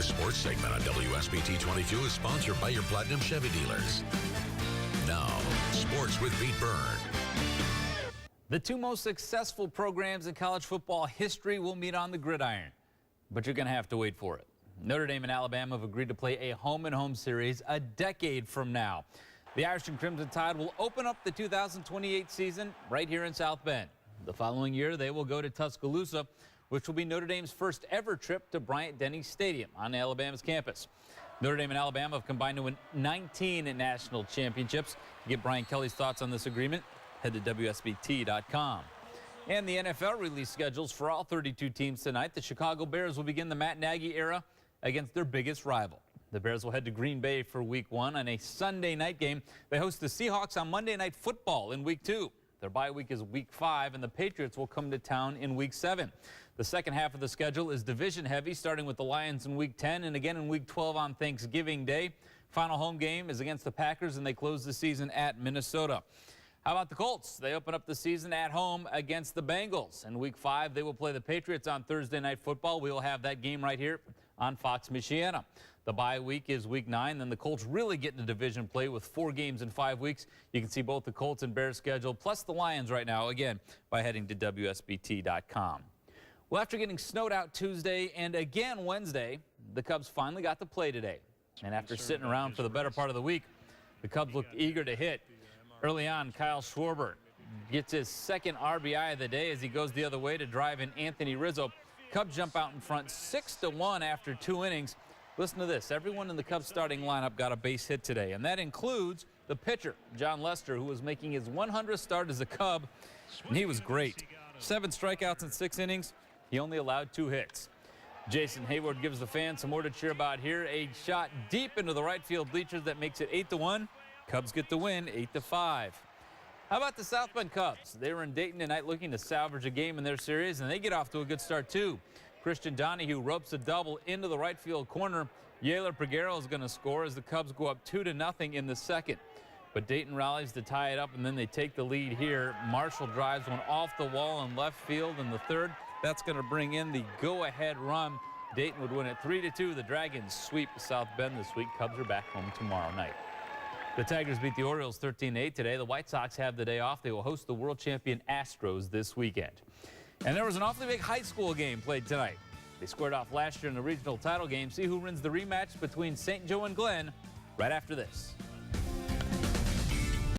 This sports segment on WSBT 22 is sponsored by your Platinum Chevy dealers. Now, sports with Pete Byrne. The two most successful programs in college football history will meet on the gridiron, but you're going to have to wait for it. Notre Dame and Alabama have agreed to play a home-and-home series a decade from now. The Irish and Crimson Tide will open up the 2028 season right here in South Bend. The following year, they will go to Tuscaloosa, which will be Notre Dame's first ever trip to Bryant-Denny Stadium on Alabama's campus. Notre Dame and Alabama have combined to win 19 national championships. To get Brian Kelly's thoughts on this agreement, head to WSBT.com. And the NFL release schedules for all 32 teams tonight. The Chicago Bears will begin the Matt Nagy era against their biggest rival. The Bears will head to Green Bay for Week 1 on a Sunday night game. They host the Seahawks on Monday Night Football in Week 2. Their bye week is Week 5, and the Patriots will come to town in Week 7. The second half of the schedule is division heavy, starting with the Lions in Week 10 and again in Week 12 on Thanksgiving Day. Final home game is against the Packers, and they close the season at Minnesota. How about the Colts? They open up the season at home against the Bengals. In Week 5, they will play the Patriots on Thursday Night Football. We will have that game right here on Fox Michiana. The bye week is Week 9. Then the Colts really get into division play with 4 games in 5 weeks. You can see both the Colts and Bears schedule, plus the Lions right now, again, by heading to WSBT.com. Well, after getting snowed out Tuesday and again Wednesday, the Cubs finally got to play today. And after sitting around for the better part of the week, the Cubs looked eager to hit. Early on, Kyle Schwarber gets his second RBI of the day as he goes the other way to drive in Anthony Rizzo. Cubs jump out in front 6-1 after 2 innings. Listen to this. Everyone in the Cubs starting lineup got a base hit today, and that includes the pitcher, John Lester, who was making his 100th start as a Cub, and he was great. 7 strikeouts in 6 innings. He only allowed 2 hits. Jason Hayward gives the fans some more to cheer about here. A shot deep into the right field bleachers that makes it 8-1. Cubs get the win, 8-5. How about the South Bend Cubs? They were in Dayton tonight looking to salvage a game in their series, and they get off to a good start, too. Christian Donahue ropes a double into the right field corner. Yaler Peguero is going to score as the Cubs go up 2-0 in the second. But Dayton rallies to tie it up, and then they take the lead here. Marshall drives one off the wall in left field in the third. That's going to bring in the go-ahead run. Dayton would win it 3-2. The Dragons sweep South Bend this week. Cubs are back home tomorrow night. The Tigers beat the Orioles 13-8 today. The White Sox have the day off. They will host the world champion Astros this weekend. And there was an awfully big high school game played tonight. They squared off last year in the regional title game. See who wins the rematch between St. Joe and Glenn right after this.